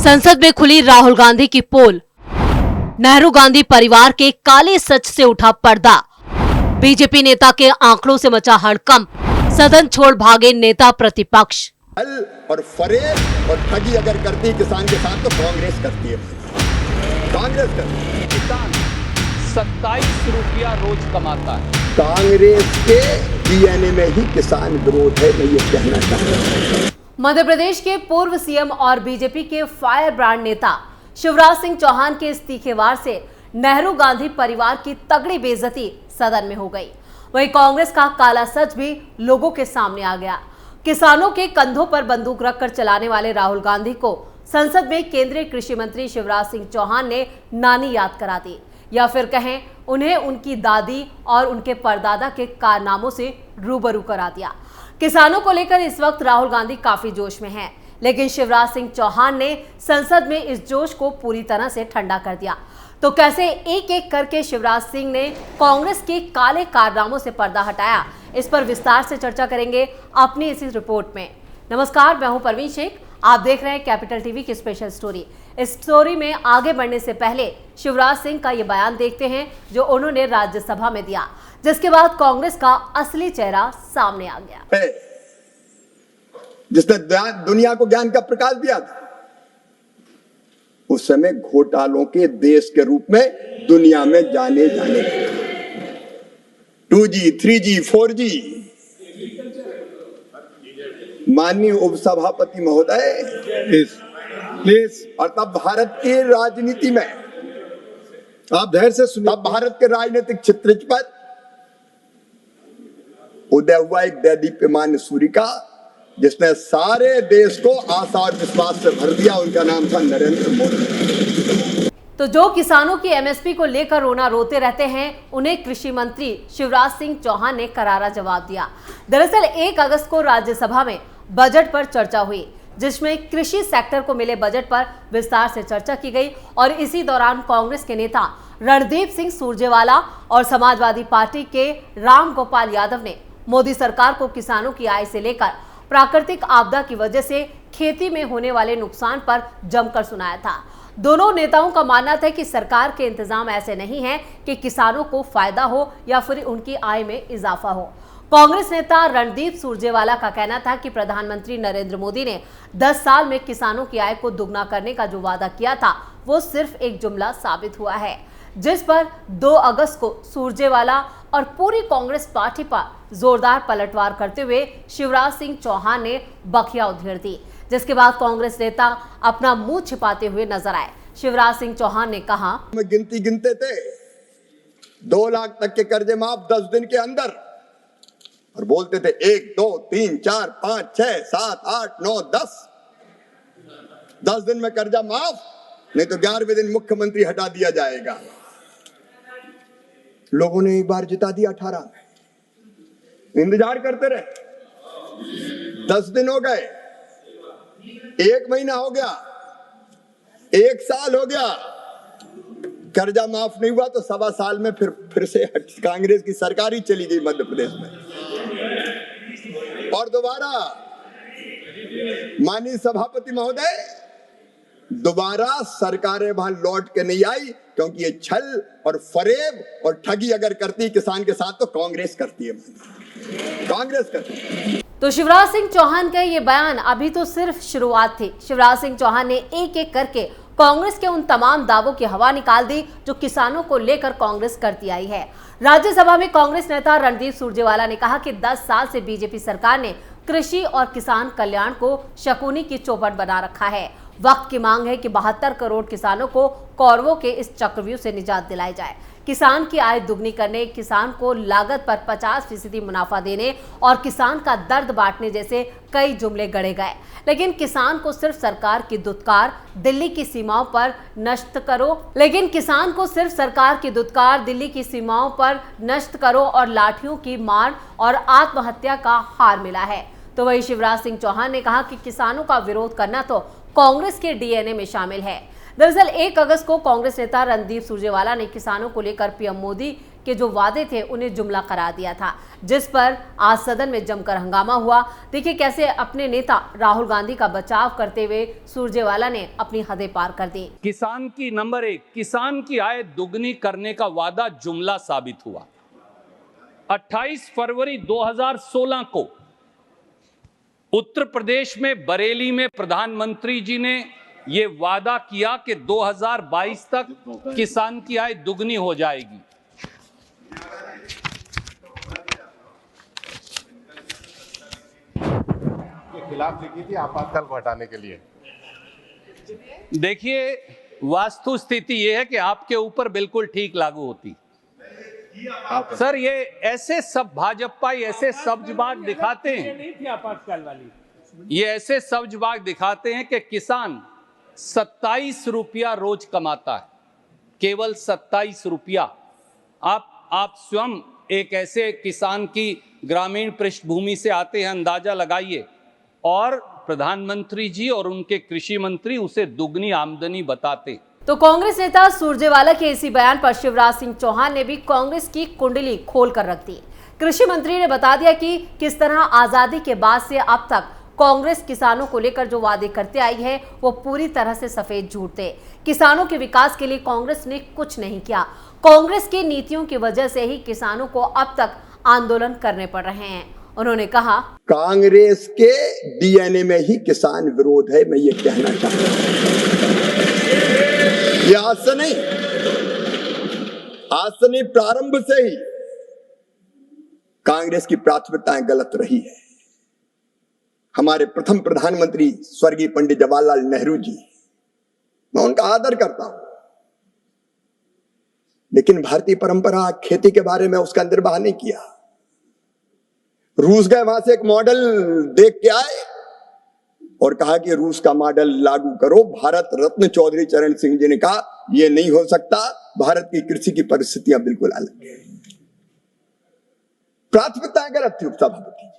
संसद में खुली राहुल गांधी की पोल। नेहरू गांधी परिवार के काले सच से उठा पर्दा। बीजेपी नेता के आंकड़ों से मचा हड़कंप। सदन छोड़ भागे नेता प्रतिपक्ष। हल और फरेब और ठगी अगर करती है किसान के साथ तो कांग्रेस करती है। कांग्रेस करती है। किसान 27 रुपया रोज कमाता है। कांग्रेस के डीएनए में ही किसान विरोध है, मैं ये कहना चाहता हूँ। मध्य प्रदेश के पूर्व सीएम और बीजेपी के फायर ब्रांड नेता शिवराज सिंह चौहान के इस तीखे वार से नेहरू गांधी परिवार की तगड़ी बेइज्जती सदन में हो गई। वहीं कांग्रेस का काला सच भी लोगों के सामने आ गया। किसानों के कंधों पर बंदूक रखकर चलाने वाले राहुल गांधी को संसद में केंद्रीय कृषि मंत्री शिवराज सिंह चौहान ने नानी याद करा दी, या फिर कहें उन्हें उनकी दादी और उनके परदादा के कारनामों से रूबरू करा दिया। किसानों को लेकर इस वक्त राहुल गांधी काफी जोश में हैं, लेकिन शिवराज सिंह चौहान ने संसद में इस जोश को पूरी तरह से ठंडा कर दिया। तो कैसे एक एक करके शिवराज सिंह ने कांग्रेस के काले कारनामों से पर्दा हटाया, इस पर विस्तार से चर्चा करेंगे अपनी इसी रिपोर्ट में। नमस्कार, मैं हूं परवीन शेख, आप देख रहे हैं कैपिटल टीवी की स्पेशल स्टोरी। इस स्टोरी में आगे बढ़ने से पहले शिवराज सिंह का ये बयान देखते हैं जो उन्होंने राज्यसभा में दिया, जिसके बाद कांग्रेस का असली चेहरा सामने आ गया। जिसने दुनिया को ज्ञान का प्रकाश दिया था, उस समय घोटालों के देश के रूप में दुनिया में जाने 2G, 3G, 4G। माननीय उपसभापति महोदय, प्लीज। और तब भारत की राजनीति में, आप धैर्य से सुनिए, तब भारत के राजनीतिक चित्र पर उदय हुआ एक दैदीप्यमान सूर्य का, जिसने सारे देश को आशा और विश्वास से भर दिया। उनका नाम था नरेंद्र मोदी। तो जो किसानों की एमएसपी को लेकर रोना रोते रहते हैं, उन्हें कृषि मंत्री शिवराज सिंह चौहान ने करारा जवाब दिया। दरअसल 1 अगस्त को राज्यसभा में बजट पर चर्चा हुई, जिसमें कृषि सेक्टर को मिले बजट पर विस्तार से चर्चा की गई। और इसी दौरान कांग्रेस के नेता रणदीप सिंह सुरजेवाला और समाजवादी पार्टी के राम गोपाल यादव ने मोदी सरकार को किसानों की आय से लेकर प्राकृतिक आपदा की वजह से खेती में होने वाले नुकसान पर जमकर सुनाया था। दोनों नेताओं का मानना था कि सरकार के इंतजाम ऐसे नहीं हैं कि किसानों को फायदा हो या फिर उनकी आय में इजाफा हो। कांग्रेस नेता रणदीप सुरजेवाला का कहना था कि प्रधानमंत्री नरेंद्र मोदी ने 10 साल में किसानों की आय को दुगना करने का जो वादा किया था, वो सिर्फ एक जुमला साबित हुआ है, जिस पर 2 अगस्त को सुरजेवाला और पूरी कांग्रेस पार्टी पर जोरदार पलटवार करते हुए शिवराज सिंह चौहान ने बखिया उधेड़ दी, जिसके बाद कांग्रेस नेता अपना मुंह छिपाते हुए नजर आए। शिवराज सिंह चौहान ने कहा, गिनती गिनते थे 2 लाख तक के कर्जे माफ 10 दिन के अंदर, और बोलते थे 1, 2, 3, 4, 5, 6, 7, 8, 9, 10 दिन में कर्जा माफ, नहीं तो 11वें दिन मुख्यमंत्री हटा दिया जाएगा। लोगों ने एक बार जिता दिया 18 में। इंतजार करते रहे, 10 दिन हो गए, 1 महीना हो गया, 1 साल हो गया, कर्जा माफ नहीं हुआ। तो 1.25 साल में फिर से कांग्रेस की सरकार ही चली गई मध्य प्रदेश में, और दोबारा माननीय सभापति महोदय, दोबारा सरकारें वहां लौट के नहीं आई, क्योंकि ये छल और फरेब और ठगी अगर करती किसान के साथ तो कांग्रेस करती है। कांग्रेस करती है। तो शिवराज सिंह चौहान का ये बयान अभी तो सिर्फ शुरुआत थी। शिवराज सिंह चौहान ने एक एक करके कांग्रेस के उन तमाम दावों की हवा निकाल दी जो किसानों को लेकर कांग्रेस करती आई है। राज्यसभा में कांग्रेस नेता रणदीप सुरजेवाला ने कहा कि 10 साल से बीजेपी सरकार ने कृषि और किसान कल्याण को शकुनी की चौपट बना रखा है। वक्त की मांग है कि 72 करोड़ किसानों को कौरवों के इस चक्रव्यूह से निजात दिलाई जाए। किसान की आय दुगनी करने, किसान को लागत पर 50% मुनाफा देने और किसान का दर्द बांटने जैसे कई जुमले गढ़े गए, लेकिन किसान को सिर्फ सरकार की दुत्कार दिल्ली की सीमाओं पर नष्ट करो और लाठियों की मार और आत्महत्या का हार मिला है। तो वही शिवराज सिंह चौहान ने कहा कि किसानों का विरोध करना तो कांग्रेस के डीएनए में शामिल है। दरअसल 1 अगस्त को कांग्रेस नेता रणदीप सुरजेवाला ने किसानों को लेकर पीएम मोदी के जो वादे थे उन्हें जुमला करार दिया था, जिस पर आज सदन में जमकर हंगामा हुआ। देखिए कैसे अपने नेता राहुल गांधी का बचाव करते हुए सुरजेवाला ने अपनी हदें पार कर दी। किसान की नंबर 1, किसान की आय दुगनी करने का वादा जुमला साबित हुआ। 28 फरवरी 2016 को उत्तर प्रदेश में बरेली में प्रधानमंत्री जी ने ये वादा किया कि 2022 तक किसान की आय दुगनी हो जाएगी। के खिलाफ लिखी थी आपातकाल को हटाने के लिए। देखिए वास्तु स्थिति ये है कि आपके ऊपर बिल्कुल ठीक लागू होती। सर ये ऐसे सब भाजपा ऐसे सब्जबाग दिखाते हैं, नहीं थी आपातकाल वाली, ये ऐसे सब्जबाग दिखाते हैं कि किसान 27 रुपया रोज कमाता है, केवल 27 रुपया। आप स्वयं एक ऐसे किसान की ग्रामीण पृष्ठभूमि से आते हैं, अंदाजा लगाइए, और प्रधानमंत्री जी और उनके कृषि मंत्री उसे दुगनी आमदनी बताते। तो कांग्रेस नेता सुरजेवाला के इसी बयान पर शिवराज सिंह चौहान ने भी कांग्रेस की कुंडली खोल कर रख दी। कृषि मंत्री ने बता दिया कि किस तरह आजादी के बाद से अब तक कांग्रेस किसानों को लेकर जो वादे करते आई है वो पूरी तरह से सफेद झूठ थे। किसानों के विकास के लिए कांग्रेस ने कुछ नहीं किया। कांग्रेस की नीतियों की वजह से ही किसानों को अब तक आंदोलन करने पड़ रहे हैं। उन्होंने कहा, कांग्रेस के डीएनए में ही किसान विरोध है। मैं ये कहना चाहता हूं, ये आज से नहीं, प्रारंभ से ही कांग्रेस की प्राथमिकताएं गलत रही है। हमारे प्रथम प्रधानमंत्री स्वर्गीय पंडित जवाहरलाल नेहरू जी, मैं उनका आदर करता हूं, लेकिन भारतीय परंपरा खेती के बारे में उसका निर्वाह नहीं किया। रूस गए, वहां से एक मॉडल देख के आए और कहा कि रूस का मॉडल लागू करो। भारत रत्न चौधरी चरण सिंह जी ने कहा यह नहीं हो सकता, भारत की कृषि की परिस्थितियां बिल्कुल अलग है। प्राथमिकताएं गलत थी। सभापति जी,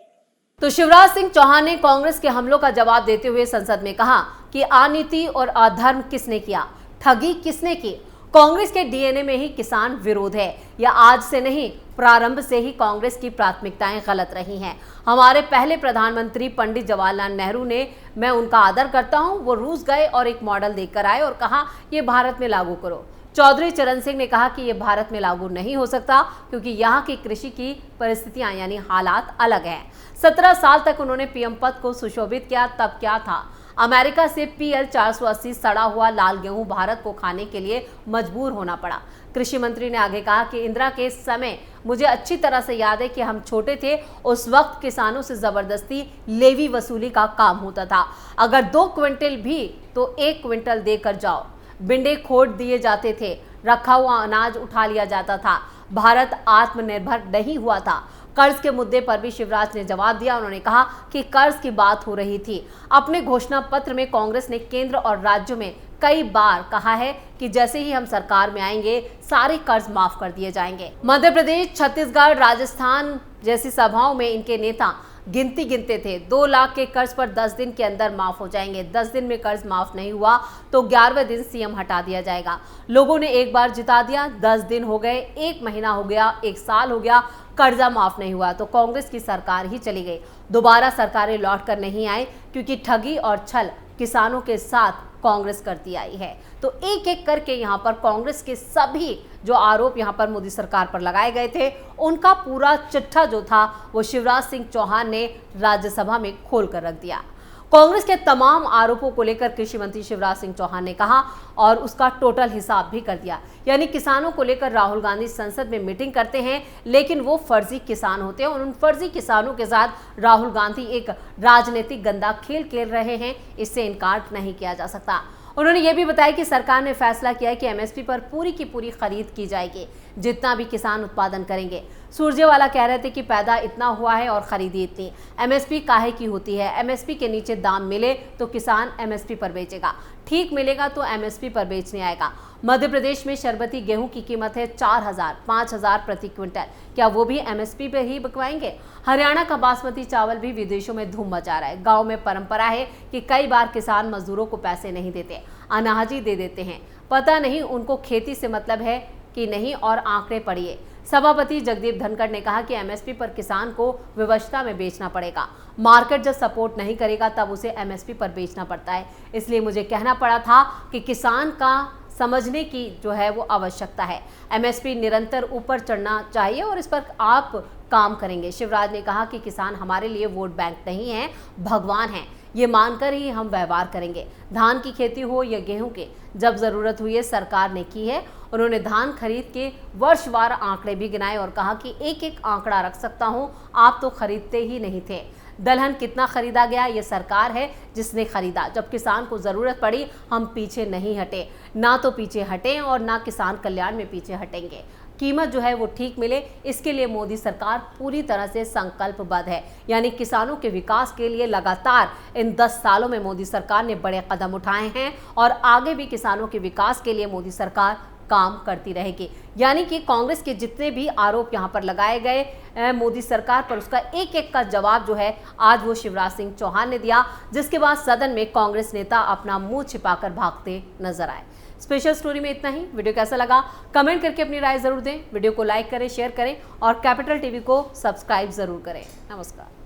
तो शिवराज सिंह चौहान ने कांग्रेस के हमलों का जवाब देते हुए संसद में कहा कि अनीति और अधर्म किसने किया, ठगी किसने की। कांग्रेस के डीएनए में ही किसान विरोध है। यह आज से नहीं, प्रारंभ से ही कांग्रेस की प्राथमिकताएं गलत रही हैं। हमारे पहले प्रधानमंत्री पंडित जवाहरलाल नेहरू ने, मैं उनका आदर करता हूं, वो रूस गए और एक मॉडल देखकर आए और कहा ये भारत में लागू करो। चौधरी चरण सिंह ने कहा कि ये भारत में लागू नहीं हो सकता क्योंकि यहाँ की कृषि की परिस्थितियां यानी हालात अलग हैं। 17 साल तक उन्होंने पीएम पद को सुशोभित किया, तब क्या था? अमेरिका से PL 480 सड़ा हुआ लाल गेहूं भारत को खाने के लिए मजबूर होना पड़ा। कृषि मंत्री ने आगे कहा कि इंदिरा के समय मुझे अच्छी तरह से याद है कि हम छोटे थे, उस वक्त किसानों से जबरदस्ती लेवी वसूली का काम होता था। अगर 2 क्विंटल भी तो 1 क्विंटल देकर जाओ। बिंडे खोट दिए जाते थे, रखा हुआ अनाज उठा लिया जाता था। भारत आत्मनिर्भर नहीं हुआ था। कर्ज के मुद्दे पर भी शिवराज ने जवाब दिया। उन्होंने कहा कि कर्ज की बात हो रही थी। अपने घोषणा पत्र में कांग्रेस ने केंद्र और राज्यों में कई बार कहा है कि जैसे ही हम सरकार में आएंगे सारे कर्ज माफ कर दिए जाएंगे। मध्य प्रदेश, छत्तीसगढ़, राजस्थान जैसी सभाओं में इनके नेता गिनती गिनते थे। 2 लाख के कर्ज पर 10 दिन के अंदर माफ हो जाएंगे। 10 दिन में कर्ज माफ नहीं हुआ तो 11वें दिन सीएम हटा दिया जाएगा। लोगों ने एक बार जिता दिया, 10 दिन हो गए, 1 महीना हो गया, 1 साल हो गया, कर्जा माफ नहीं हुआ तो कांग्रेस की सरकार ही चली गई। दोबारा सरकारें लौट कर नहीं आई क्योंकि ठगी और छल किसानों के साथ कांग्रेस करती आई है। तो एक एक करके यहाँ पर कांग्रेस के सभी जो आरोप यहाँ पर मोदी सरकार पर लगाए गए थे, उनका पूरा चिट्ठा जो था वो शिवराज सिंह चौहान ने राज्यसभा में खोल कर रख दिया। कांग्रेस के तमाम आरोपों को लेकर कृषि मंत्री शिवराज सिंह चौहान ने कहा और उसका टोटल हिसाब भी कर दिया। यानी किसानों को लेकर राहुल गांधी संसद में मीटिंग करते हैं, लेकिन वो फर्जी किसान होते हैं और उन फर्जी किसानों के साथ राहुल गांधी एक राजनीतिक गंदा खेल खेल रहे हैं, इससे इनकार नहीं किया जा सकता। उन्होंने ये भी बताया कि सरकार ने फैसला किया है कि MSP पर पूरी की पूरी खरीद की जाएगी, जितना भी किसान उत्पादन करेंगे। सुरजेवाला कह रहे थे कि पैदा इतना हुआ है और खरीदी इतनी। MSP काहे की होती है? MSP के नीचे दाम मिले तो किसान MSP पर बेचेगा, ठीक मिलेगा तो MSP पर बेचने आएगा। मध्य प्रदेश में शरबती गेहूं की कीमत है 4,000, 5,000 प्रति क्विंटल। क्या वो भी एमएसपी पे ही बिकवाएंगे? हरियाणा का बासमती चावल भी विदेशों में धूम मचा रहा है। गांव में परंपरा है कि कई बार किसान मजदूरों को पैसे नहीं देते, अनाज ही दे देते हैं। पता नहीं उनको खेती से मतलब है कि नहीं, और आंकड़े पढ़िए। सभापति जगदीप धनखड़ ने कहा कि एमएसपी पर किसान को विवशता में बेचना पड़ेगा। मार्केट जब सपोर्ट नहीं करेगा तब उसे एमएसपी पर बेचना पड़ता है। इसलिए मुझे कहना पड़ा था कि किसान का समझने की जो है वो आवश्यकता है। एमएसपी निरंतर ऊपर चढ़ना चाहिए और इस पर आप काम करेंगे। शिवराज ने कहा कि किसान हमारे लिए वोट बैंक नहीं है, भगवान है, ये मानकर ही हम व्यवहार करेंगे। धान की खेती हो या गेहूं के, जब जरूरत हुई है सरकार ने की है। उन्होंने धान खरीद के वर्षवार आंकड़े भी गिनाए और कहा कि एक एक आंकड़ा रख सकता हूं, आप तो खरीदते ही नहीं थे। दलहन कितना खरीदा गया, ये सरकार है जिसने खरीदा। जब किसान को जरूरत पड़ी हम पीछे नहीं हटे, ना तो पीछे हटे और ना किसान कल्याण में पीछे हटेंगे। कीमत जो है वो ठीक मिले, इसके लिए मोदी सरकार पूरी तरह से संकल्पबद्ध है। यानी किसानों के विकास के लिए लगातार इन 10 सालों में मोदी सरकार ने बड़े कदम उठाए हैं और आगे भी किसानों के विकास के लिए मोदी सरकार काम करती रहेगी। यानी कि कांग्रेस के जितने भी आरोप यहाँ पर लगाए गए मोदी सरकार पर, उसका एक एक का जवाब जो है आज वो शिवराज सिंह चौहान ने दिया, जिसके बाद सदन में कांग्रेस नेता अपना मुंह छिपाकर भागते नजर आए। स्पेशल स्टोरी में इतना ही। वीडियो कैसा लगा कमेंट करके अपनी राय जरूर दें। वीडियो को लाइक करें, शेयर करें और कैपिटल टीवी को सब्सक्राइब जरूर करें। नमस्कार।